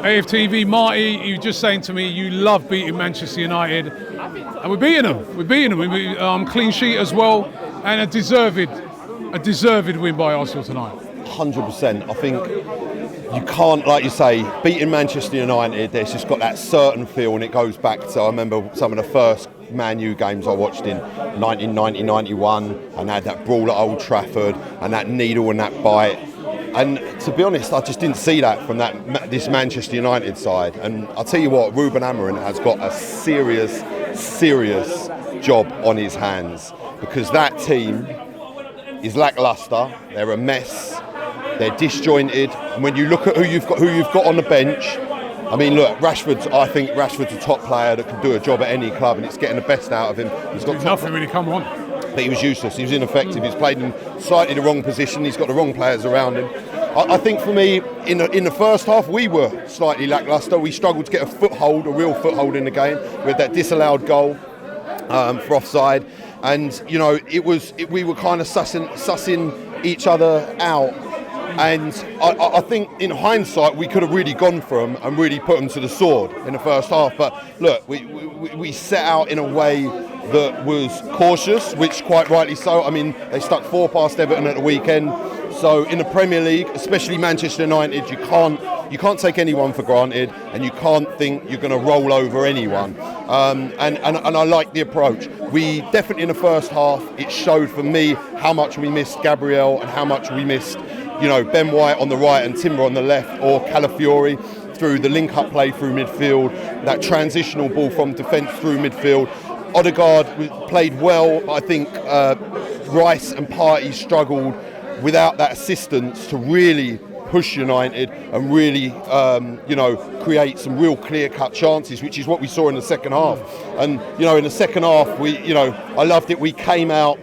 AFTV, Marty, you were just saying to me you love beating Manchester United, and we're beating them. We're beating them. Clean sheet as well, and a deserved win by Arsenal tonight. 100%. I think you can't, like you say, beating Manchester United, there's just got that certain feel, and it goes back to, I remember some of the first Man U games I watched in 1990-91, and had that brawl at Old Trafford and that needle and that bite. And to be honest, I just didn't see that from this Manchester United side. And I'll tell you what, Ruben Amorim has got a serious job on his hands, because that team is lacklustre. They're a mess. They're disjointed. And when you look at who you've got on the bench, I mean, look, I think Rashford's a top player that can do a job at any club, and it's getting the best out of him. He's got nothing really come on. But he was useless. He was ineffective. He's played in slightly the wrong position. He's got the wrong players around him. I think for me, in the first half, we were slightly lacklustre. We struggled to get a real foothold in the game. We had that disallowed goal for offside, and we were kind of sussing each other out. And I think in hindsight we could have really gone for them and really put them to the sword in the first half. But look, we set out in a way that was cautious, which quite rightly so. I mean, they stuck 4 past Everton at the weekend. So in the Premier League, especially Manchester United, you can't take anyone for granted, and you can't think you're going to roll over anyone. And I like the approach. We definitely in the first half, it showed for me how much we missed Gabriel and how much we missed Ben White on the right and Timber on the left, or Calafiori through the link-up play through midfield, that transitional ball from defence through midfield. Odegaard played well, but I think Rice and Partey struggled without that assistance to really push United and really, create some real clear-cut chances, which is what we saw in the second half. And, in the second half, I loved it. We came out.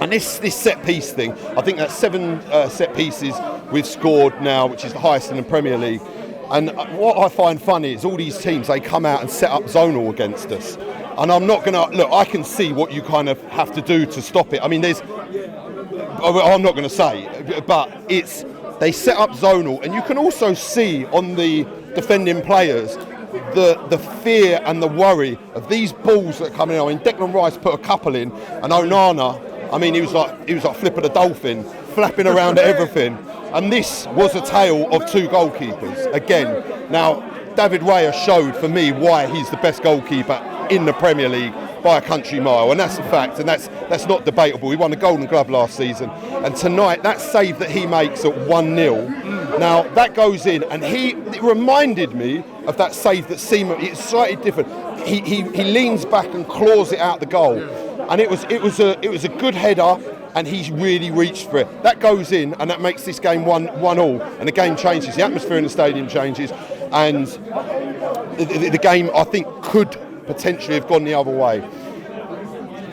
And this set piece thing, I think that's 7 set pieces we've scored now, which is the highest in the Premier League. And what I find funny is all these teams, they come out and set up zonal against us. And I'm not going to, look, I can see what you kind of have to do to stop it. I mean, I'm not going to say, but they set up zonal, and you can also see on the defending players the fear and the worry of these balls that come in. I mean, Declan Rice put a couple in, and Onana, I mean, he was like Flip of the Dolphin, flapping around at everything. And this was a tale of 2 goalkeepers again. Now, David Raya showed for me why he's the best goalkeeper in the Premier League by a country mile, and that's a fact, and that's not debatable. He won the Golden Glove last season, and tonight that save that he makes at 1-0. Now that goes in, and it reminded me of that save that Seaman. It's slightly different. He leans back and claws it out the goal. And it was a good header, and he's really reached for it. That goes in, and that makes this game 1-1, and the game changes. The atmosphere in the stadium changes, and the game, I think, could potentially have gone the other way.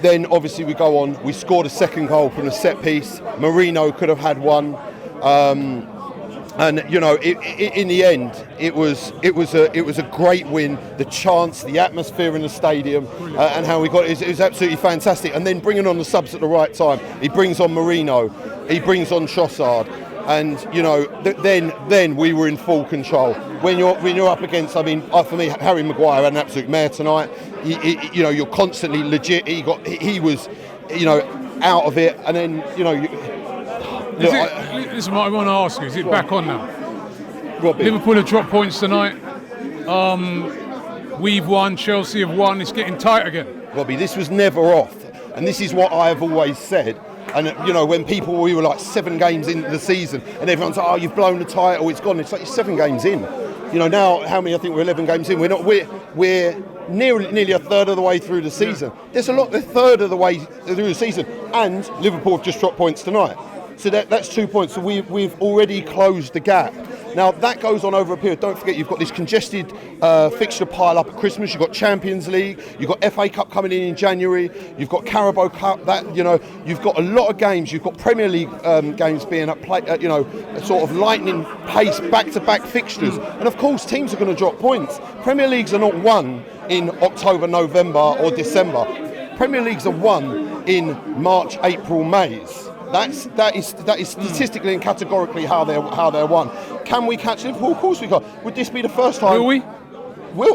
Then obviously we go on. We scored a second goal from a set piece. Marino could have had one. And in the end, it was a great win. The chance, the atmosphere in the stadium, and how we got it was absolutely fantastic. And then bringing on the subs at the right time, he brings on Marino, he brings on Trossard, and then we were in full control. When you're up against, I mean, for me, Harry Maguire had an absolute mare tonight. You're constantly legit. He was out of it, and then this is what I want to ask you. Is it back on now? Robbie. Liverpool have dropped points tonight. We've won. Chelsea have won. It's getting tight again. Robbie, this was never off. And this is what I have always said. And, when we were like 7 games into the season and everyone's like, oh, you've blown the title, it's gone. It's like 7 games in. Now, how many? I think we're 11 games in. We're nearly a third of the way through the season. There's a third of the way through the season. And Liverpool have just dropped points tonight. So that's 2 points. So we've already closed the gap. Now that goes on over a period. Don't forget, you've got this congested fixture pile up at Christmas. You've got Champions League. You've got FA Cup coming in January. You've got Carabao Cup. You've got a lot of games. You've got Premier League games being at play. Sort of lightning pace, back-to-back fixtures. And of course, teams are going to drop points. Premier Leagues are not won in October, November, or December. Premier Leagues are won in March, April, May. That is statistically and categorically how they're won. Can we catch Liverpool? Of course we can. Would this be the first time? Will we?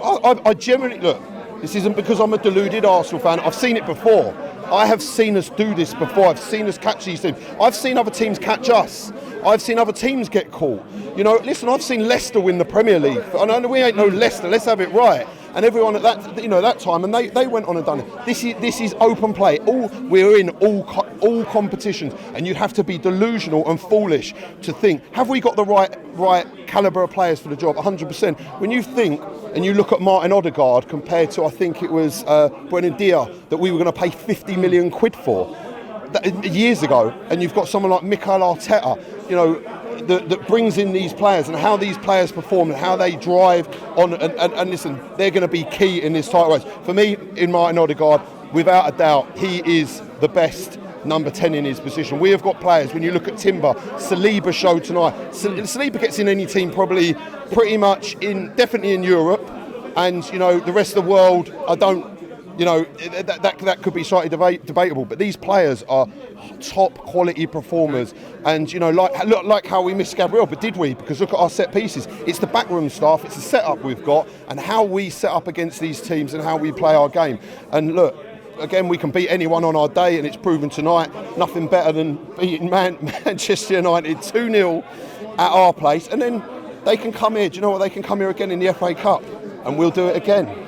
I generally look. This isn't because I'm a deluded Arsenal fan. I've seen it before. I have seen us do this before. I've seen us catch these teams. I've seen other teams catch us. I've seen other teams get caught. You know, listen, I've seen Leicester win the Premier League. I know we ain't no Leicester. Let's have it right. And everyone at that time, and they went on and done it. This is open play. We're in all competitions, and you'd have to be delusional and foolish to think, have we got the right calibre of players for the job? 100%. When you think and you look at Martin Odegaard compared to, I think it was Brennan Dier that we were going to pay 50 million quid for years ago, and you've got someone like Mikel Arteta, you know, that brings in these players and how these players perform and how they drive on and listen, they're going to be key in this title race. For me, in Martin Odegaard, without a doubt, he is the best number 10 in his position. We have got players, when you look at Timber, Saliba showed tonight. Saliba gets in any team probably pretty much definitely in Europe, and you know the rest of the world, I don't, you know, that could be slightly debatable, but these players are top quality performers, and you know, like how we missed Gabriel, but did we? Because look at our set pieces. It's the backroom staff, it's the setup we've got, and how we set up against these teams and how we play our game. And look, again, we can beat anyone on our day, and it's proven tonight. Nothing better than beating Manchester United 2-0 at our place, and then they can come here. Do you know what? They can come here again in the FA Cup, and we'll do it again.